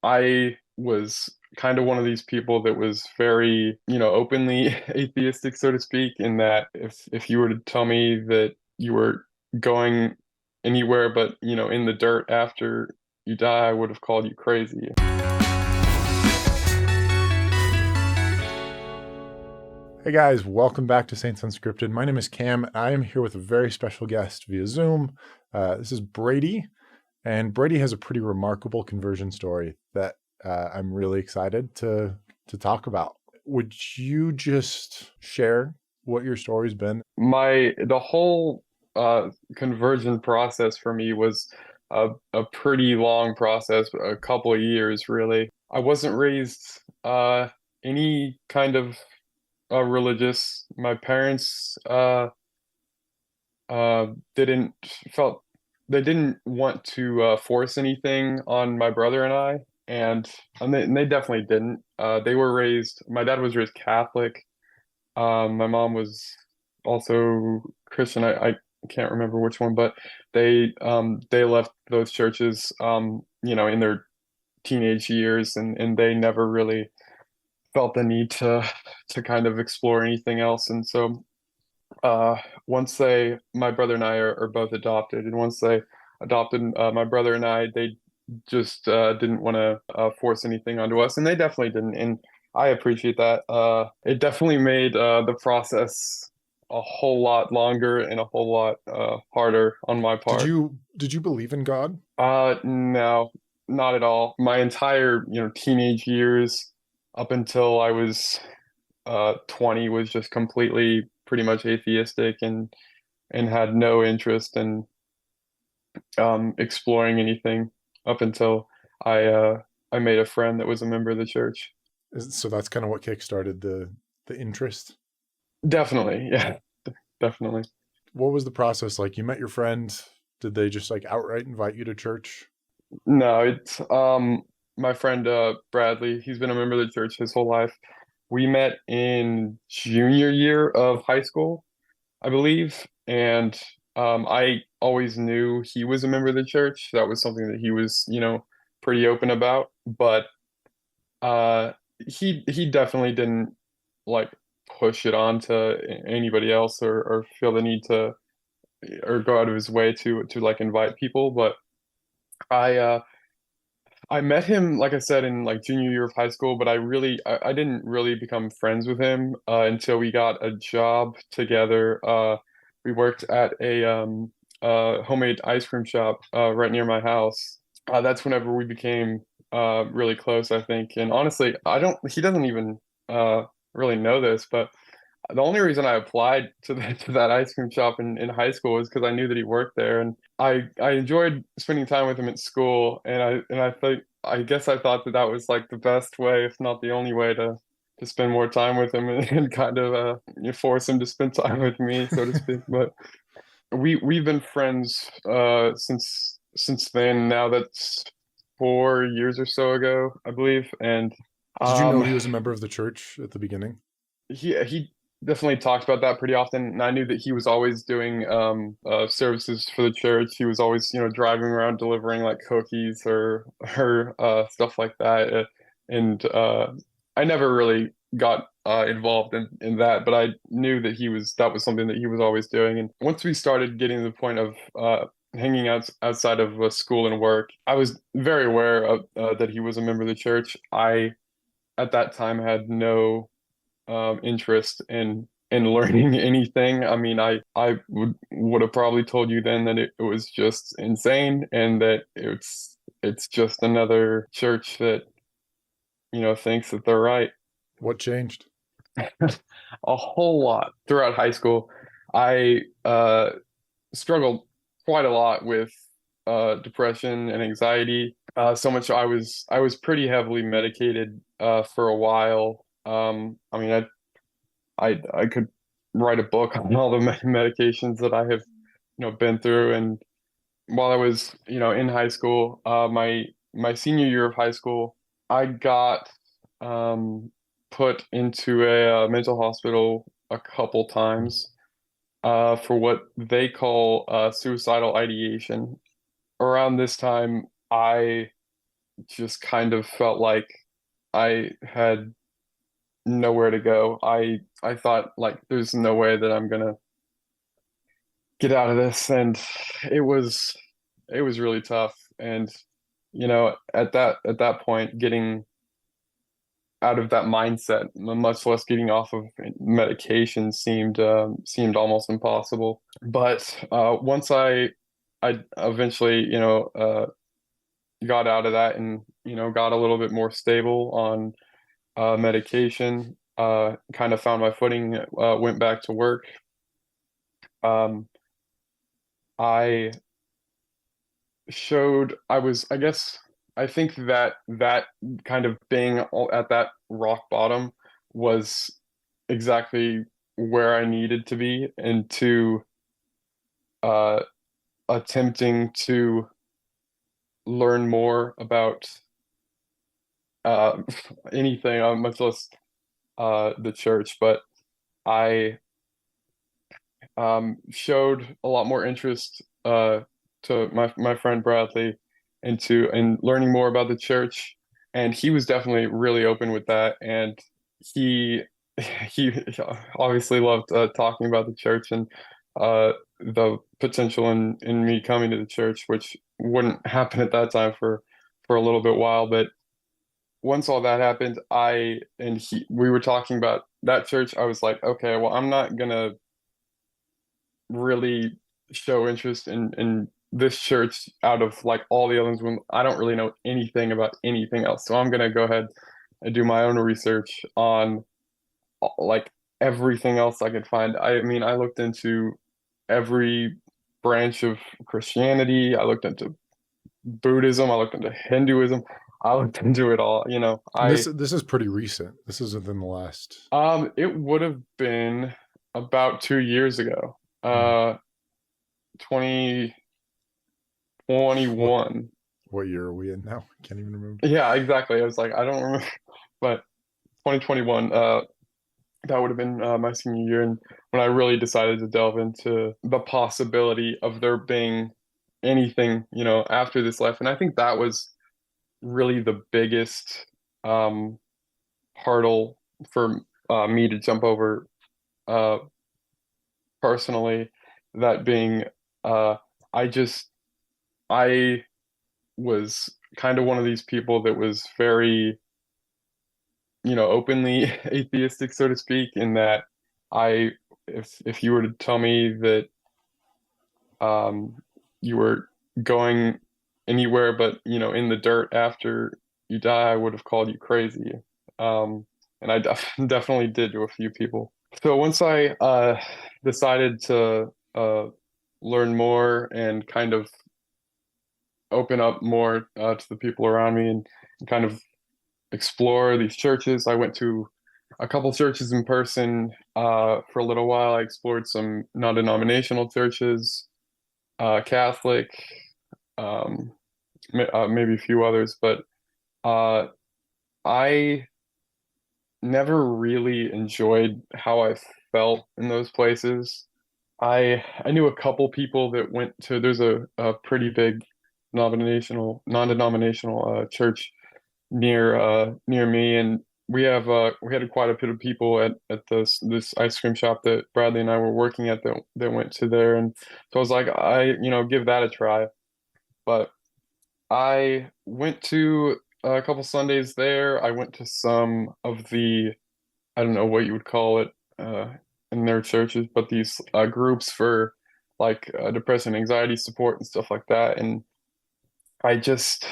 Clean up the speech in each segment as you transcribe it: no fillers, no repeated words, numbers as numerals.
I was kind of one of these people that was very, openly atheistic, so to speak, in that if you were to tell me that you were going anywhere but, in the dirt after you die, I would have called you crazy. Hey guys, welcome back to Saints Unscripted. My name is Cam, and I am here with a very special guest via Zoom. This is Bradey, and Bradey has a pretty remarkable conversion story that I'm really excited to talk about. Would you just share what your story's been? The whole conversion process for me was a pretty long process, a couple of years, really. I wasn't raised any kind of religious. My parents uh, didn't felt they didn't want to force anything on my brother and I, and they definitely didn't. They were raised. My dad was raised Catholic. My mom was also Christian. I can't remember which one, but they left those churches in their teenage years, and they never really felt the need to kind of explore anything else. And so uh my brother and I are both adopted, and once they adopted my brother and I, they just didn't want to force anything onto us, and they definitely didn't. And I appreciate that. It definitely made the process a whole lot longer and a whole lot harder on my Did part. you believe in God? No, not at all. My entire, teenage years up until I was 20 was just completely pretty much atheistic, and had no interest in exploring anything up until I made a friend that was a member of the church. So that's kind of what kickstarted the interest. Definitely, yeah, definitely. What was the process like? You met your friend. Did they just like outright invite you to church? No, it's my friend Bradley. He's been a member of the church his whole life. We met in junior year of high school, I believe, and I always knew he was a member of the church. That was something that he was, pretty open about. But uh, he definitely didn't like push it on to anybody else, or feel the need to, or go out of his way to like invite people. But I uh, I met him, like I said, in like junior year of high school, but I didn't really become friends with him until we got a job together. We worked at a homemade ice cream shop right near my house. That's whenever we became really close, I think. And honestly, he doesn't even really know this, but the only reason I applied to that ice cream shop in high school was because I knew that he worked there, and I enjoyed spending time with him at school, I guess I thought that that was like the best way, if not the only way, to spend more time with him, and kind of force him to spend time with me, so to speak. But we've been friends since then. Now that's 4 years or so ago, I believe, and Did you know um he was a member of the church at the beginning? he definitely talked about that pretty often, and I knew that he was always doing services for the church. He was always, driving around delivering like cookies or stuff like that. And I never really got involved in that, but I knew that was something that he was always doing. And once we started getting to the point of hanging out outside of school and work, I was very aware of that he was a member of the church. I at that time had no interest in learning anything. I mean, I would have probably told you then that it was just insane, and that it's just another church that, thinks that they're right. What changed? A whole lot throughout high school. I struggled quite a lot with depression and anxiety. So much I was pretty heavily medicated for a while. I mean, I could write a book on all the medications that I have, been through. And while I was, in high school, my senior year of high school, I got put into a mental hospital a couple times for what they call suicidal ideation. Around this time, I just kind of felt like I had nowhere to go. I thought like there's no way that I'm gonna get out of this, and it was it was really tough. And at that point, getting out of that mindset, much less getting off of medication, seemed almost impossible. But once I eventually got out of that and got a little bit more stable on medication, kind of found my footing, went back to work. Um, I showed I was I guess I think that that kind of being at that rock bottom was exactly where I needed to be, and to uh attempting to learn more about uh anything, much less the church. But I showed a lot more interest to my friend Bradley into and learning more about the church, and he was definitely really open with that. And he he obviously loved talking about the church and the potential in me coming to the church, which wouldn't happen at that time for a little bit while. But once all that happened, I and he we were talking about that church. I was like, okay, well, I'm not gonna really show interest in this church out of like all the others when I don't really know anything about anything else. So I'm gonna go ahead and do my own research on like everything else I could find. I mean, I looked into every branch of Christianity. I looked into Buddhism. I looked into Hinduism. I looked into it all. This is pretty recent. This is within the last. It would have been about 2 years ago. Hmm. 2021. What year are we in now? I can't even remember. Yeah, exactly. I was like, I don't remember, but 2021, that would have been my senior year, and when I really decided to delve into the possibility of there being anything, after this life. And I think that was really the biggest um, hurdle for me to jump over uh, personally. That being, uh, I just, I was kind of one of these people that was very openly atheistic, so to speak, in that I, if you were to tell me that um, you were going anywhere but in the dirt after you die, I would have called you crazy. And I definitely did to a few people. So once I decided to learn more and kind of open up more to the people around me, and kind of explore these churches. I went to a couple churches in person for a little while. I explored some non-denominational churches, Catholic, um, maybe a few others, but uh, I never really enjoyed how I felt in those places. I knew a couple people that went to. There's a pretty big non-denominational church near me, and we had quite a bit of people at this ice cream shop that Bradley and I were working at that went to there. And so I was like, give that a try. But I went to a couple Sundays there. I went to some of the, I don't know what you would call it in their churches, but these groups for like depression, anxiety support and stuff like that. And I just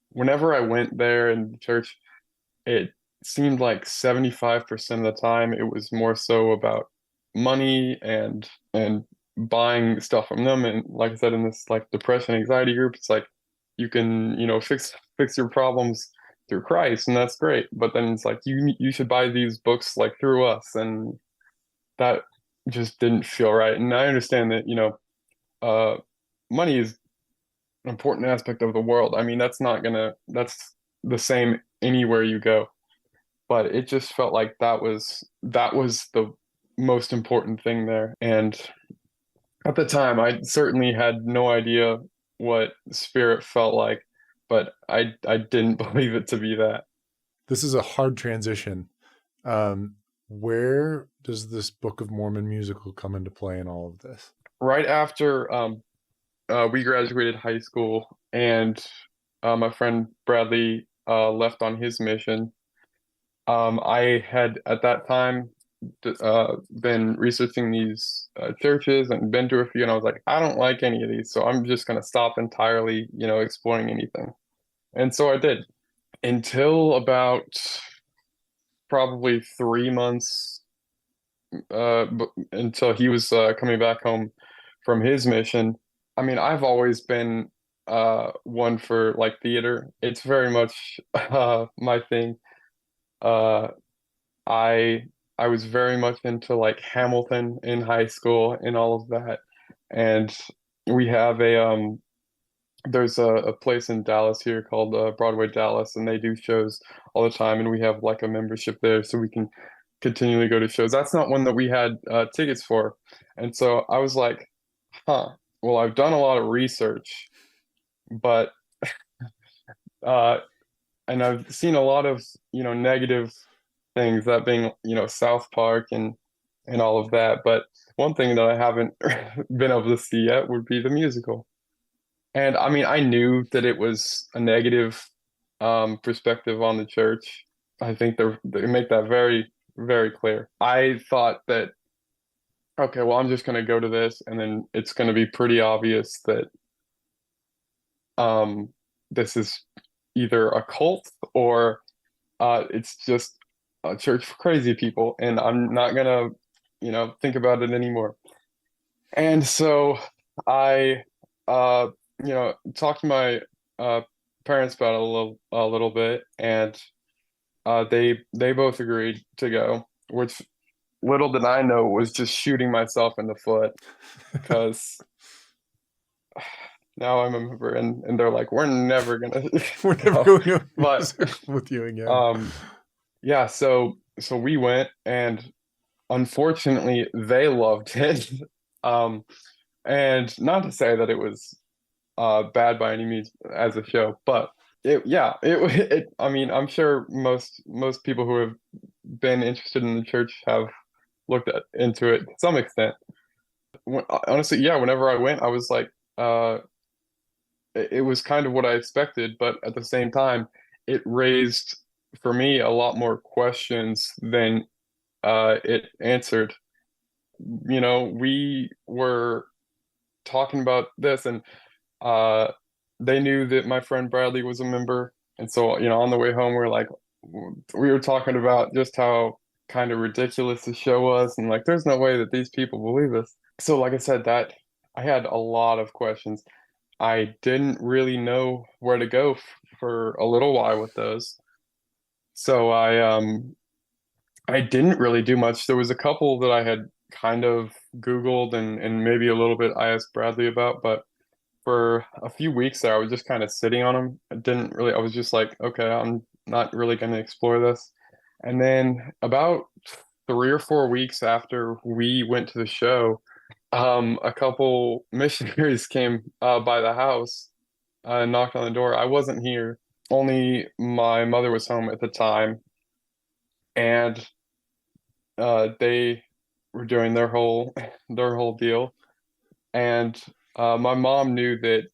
whenever I went there in the church, it seemed like 75% of the time it was more so about money and buying stuff from them. And like I said, in this like depression anxiety group, it's like you can fix your problems through Christ, and that's great. But then it's like you should buy these books like through us, and that just didn't feel right. And I understand that uh money is an important aspect of the world. I mean, that's the same anywhere you go. But it just felt like that was the most important thing there. And at the time, I certainly had no idea what spirit felt like, but I didn't believe it to be that. This is a hard transition. Um, where does this Book of Mormon musical come into play in all of this? Right after we graduated high school, and my friend Bradley left on his mission. I had at that time been researching these churches and been to a few, and I was like, I don't like any of these, so I'm just gonna stop entirely, exploring anything. And so I did until about probably 3 months, until he was coming back home from his mission. I mean, I've always been one for like theater. It's very much my thing. Uh, I I was very much into like Hamilton in high school and all of that. And we have there's a place in Dallas here called Broadway Dallas, and they do shows all the time, and we have like a membership there so we can continually go to shows. That's not one that we had tickets for. And so I was like, huh, well, I've done a lot of research, but uh and I've seen a lot of, negative things, that being, South Park and all of that. But one thing that I haven't been able to see yet would be the musical. And I mean, I knew that it was a negative perspective on the church. I think they make that very, very clear. I thought that, okay, well, I'm just going to go to this, and then it's going to be pretty obvious that um, this is either a cult or it's just a church for crazy people, and I'm not gonna, think about it anymore. And so I, talked to my uh, parents about it a little bit, and they both agreed to go, which little did I know was just shooting myself in the foot because now I'm a member, and they're like, we're never gonna We're never go. going to But with you again. yeah, so we went, and unfortunately they loved it. Um, and not to say that it was bad by any means as a show, but yeah, I mean, I'm sure most people who have been interested in the church have looked into it to some extent. Honestly, yeah, whenever I went, I was like, it was kind of what I expected, but at the same time, it raised for me a lot more questions than it answered. We were talking about this, and uh, they knew that my friend Bradley was a member, and so on the way home, we were talking about just how kind of ridiculous the show was, and like, there's no way that these people believe this. So, like I said, that I had a lot of questions. I didn't really know where to go for a little while with those. So I didn't really do much. There was a couple that I had kind of Googled and maybe a little bit I asked Bradley about, but for a few weeks there, I was just kind of sitting on them. I was just like, okay, I'm not really going to explore this. And then about 3 or 4 weeks after we went to the show, a couple missionaries came by the house, and knocked on the door. I wasn't here. Only my mother was home at the time, and they were doing their whole deal. And my mom knew that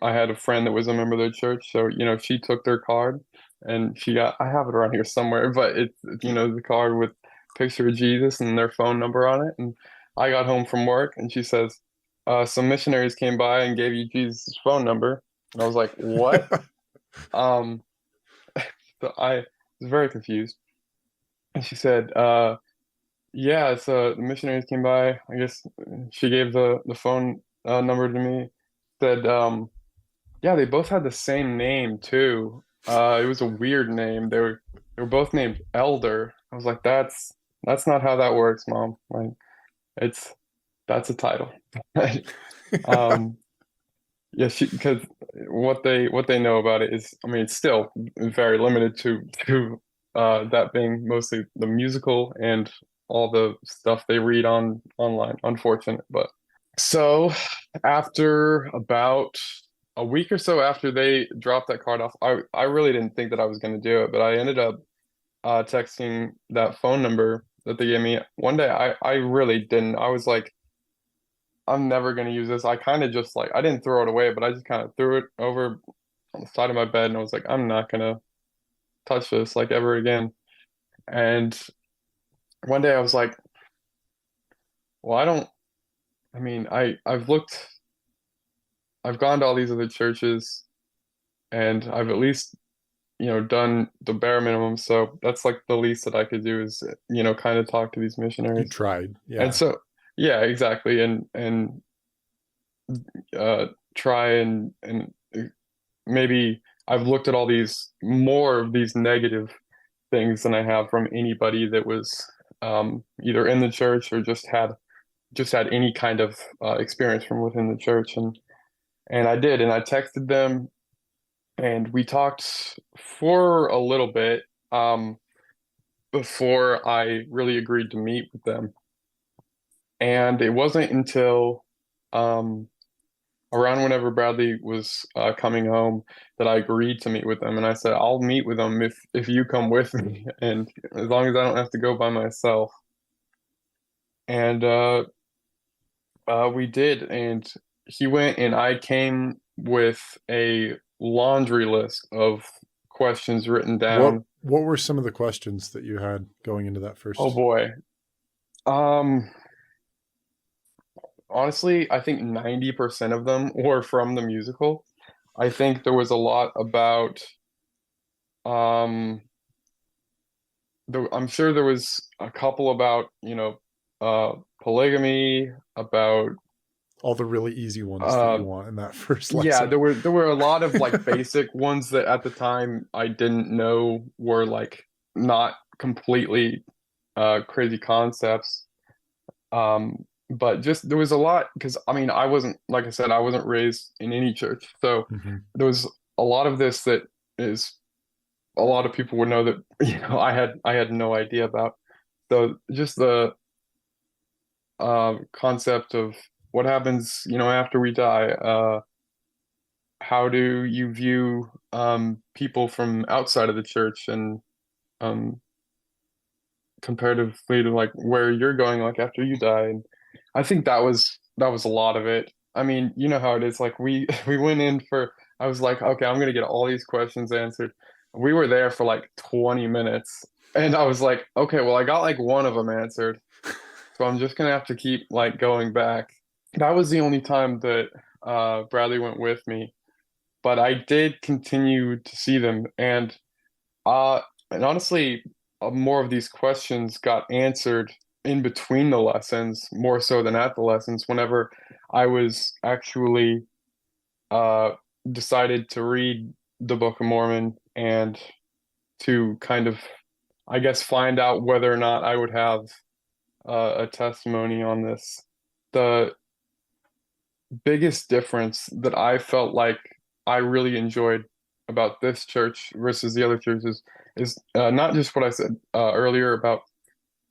I had a friend that was a member of the church, so she took their card, and I have it around here somewhere, but it's the card with picture of Jesus and their phone number on it. And I got home from work, and she says, some missionaries came by and gave you Jesus' phone number. And I was like, what? Um, so I was very confused. And she said, yeah, so the missionaries came by. I guess she gave the phone number to me. Said, yeah, they both had the same name too. It was a weird name. They were both named Elder. I was like, that's not how that works, Mom. Like, it's that's a title. Um, yeah, because what they know about it is, I mean, it's still very limited to that being mostly the musical and all the stuff they read online. Unfortunate, but so after about a week or so after they dropped that card off, I really didn't think that I was going to do it, but I ended up texting that phone number that they gave me. One day, I really didn't. I was like, I'm never going to use this. I kind of just like, I didn't throw it away, but I just kind of threw it over on the side of my bed and I was like, I'm not going to touch this like ever again. And one day I was like, well, I mean, I've gone to all these other churches and I've at least, done the bare minimum. So that's like the least that I could do is, kind of talk to these You missionaries. tried. And Yeah. so, yeah, exactly. And try and maybe I've looked at all these more of these negative things than I have from anybody that was either in the church or just had any kind of experience from within the church. And I did, and I texted them, and we talked for a little bit before I really agreed to meet with them. And it wasn't until um, around whenever Bradley was coming home that I agreed to meet with them. And I said, I'll meet with them if you come with me, and as long as I don't have to go by myself. And we did, and he went, and I came with a laundry list of questions written What down. what were some of the questions that you had going into that Oh first? boy. Um, Honestly, I think 90% of them were from the musical. I think there was a lot about um I'm sure there was a couple about, polygamy, about All the really easy ones that uh you want in that first yeah, lesson. there were a lot of like basic ones that at the time I didn't know were like not completely crazy concepts. But just there was a lot because I mean I wasn't like I said I wasn't raised in any church, so Hmm. there was a lot of this that is a lot of people would know that I had no idea about. So just the concept of what happens after we die. How do you view people from outside of the church and um, comparatively to like where you're going like after you die? And I think that was a lot of it. I mean, you know how it is. Like we we went in for. I was like, okay, I'm gonna get all these questions answered. We were there for like 20 minutes, and I was like, okay, well, I got like one of them answered, so I'm just gonna have to keep like going back. That was the only time that Bradley went with me, but I did continue to see them, uh, and honestly, more of these questions got answered in between the lessons, more so than at the lessons. Whenever I was actually uh, decided to read the Book of Mormon and to kind of, I guess, find out whether or not I would have a testimony on this. The biggest difference that I felt like I really enjoyed about this church versus the other churches is not just what I said earlier about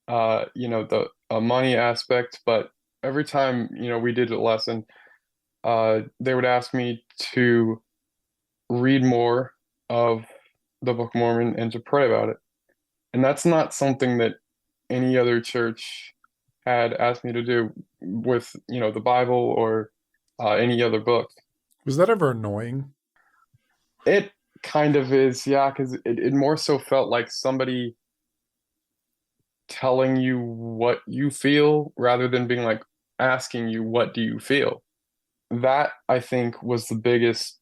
the money aspect, but every time we did a lesson, they would ask me to read more of the Book of Mormon and to pray about it, and that's not something that any other church had asked me to do with the Bible or any other book. Was that ever annoying? It kind of is, yeah, because it more so felt like somebody telling you what you feel rather than being like asking you, what do you feel? That I think was the biggest,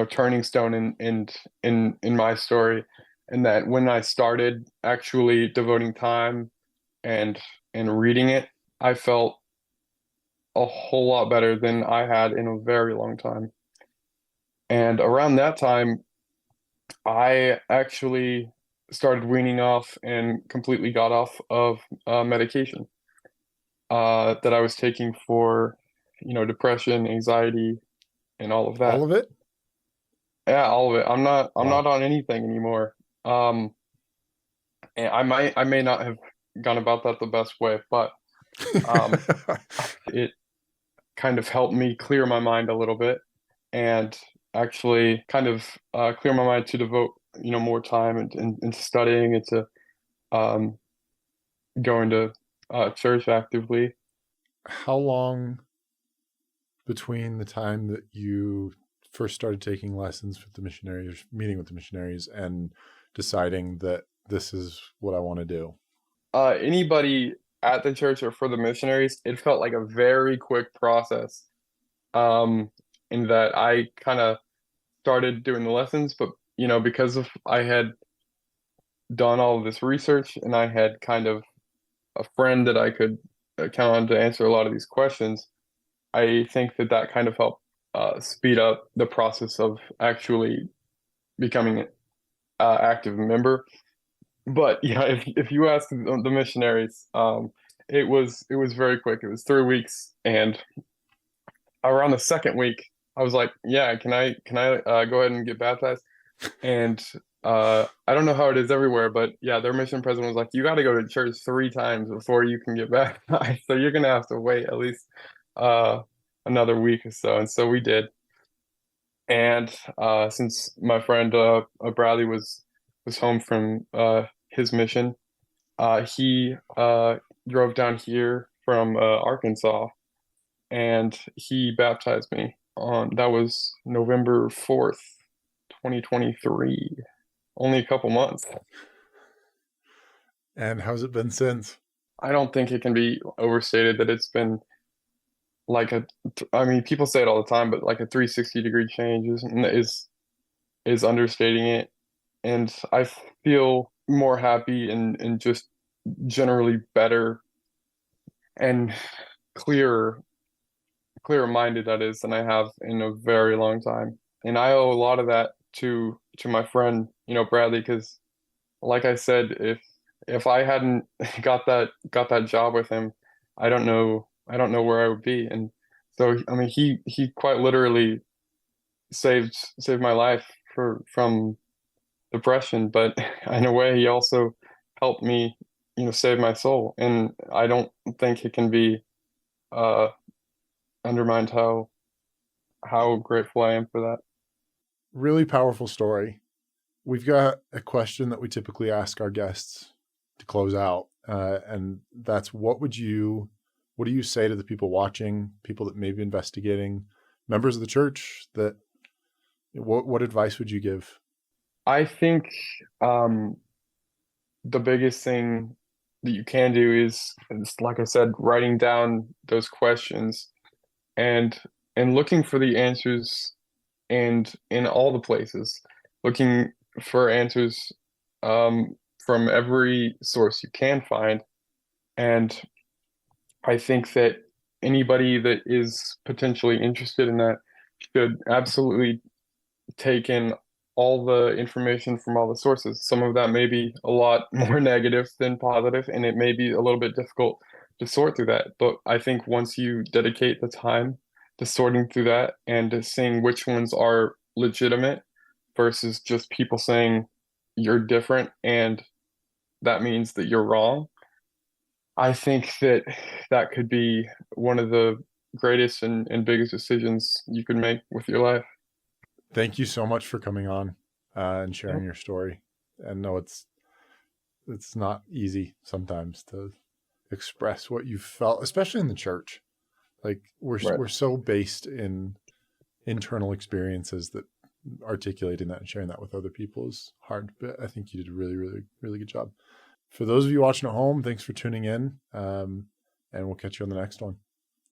turning stone in my story. And that when I started actually devoting time and and reading it, I felt a whole lot better than I had in a very long time. And around that time, I actually started weaning off and completely got off of medication that I was taking for, depression, anxiety, and all of All that. of it? Yeah, all of it. I'm Wow. not on anything anymore. Um, and I may not have gone about that the best way, but um, it kind of helped me clear my mind a little bit. And actually kind of clear my mind to devote, more time into studying, into um, going to church actively. How long between the time that you first started taking lessons with the missionaries, meeting with the missionaries, and deciding that this is what I want to do? Anybody at the church or for the missionaries, it felt like a very quick process. Um, in that I kind of started doing the lessons, but because of I had done all of this research and I had kind of a friend that I could count on to answer a lot of these questions, I think that kind of helped speed up the process of actually becoming an active member. But yeah, if you ask the missionaries, it was very quick. It was 3 weeks, and around the second week, I was like, "Yeah, can I go ahead and get baptized?" And I don't know how it is everywhere, but yeah, their mission president was like, "You got to go to church 3 times before you can get baptized, so you're gonna have to wait at least uh, another week or so." And so we did. And since my friend Bradley was home from his mission, he drove down here from Arkansas, and he baptized me on that was November 4th, 2023. Only a couple months. And how's it been since? I don't think it can be overstated that it's been like I mean, people say it all the time, but like a 360-degree change is understating it. And I feel more happy and just generally better and clearer, clearer minded that is than I have in a very long time. And I owe a lot of that to my friend, Bradley, because like I said, if I hadn't got that job with him, I don't know where I would be. And so I mean he quite literally saved my life from depression, but in a way he also helped me, save my soul. And I don't think it can be uh undermined how grateful I am for that. Really powerful story. We've got a question that we typically ask our guests to close out, and that's what do you say to the people watching, people that may be investigating, members of the church? What advice would you give? I think um the biggest thing that you can do is like I said, writing down those questions and looking for the answers and in all the places, looking for answers from every source you can find. And I think that anybody that is potentially interested in that should absolutely take in all the information from all the sources. Some of that may be a lot more negative than positive, and it may be a little bit difficult to sort through that. But I think once you dedicate the time to sorting through that and to seeing which ones are legitimate versus just people saying you're different and that means that you're wrong, I think that could be one of the greatest and biggest decisions you could make with your life. Thank you so much for coming on and sharing Yep. your story. And no, it's not easy sometimes to express what you felt, especially in the church. Like Right. we're so based in internal experiences that articulating that and sharing that with other people is hard. But I think you did a really, really, really good job. For those of you watching at home, thanks for tuning in. And we'll catch you on the next one.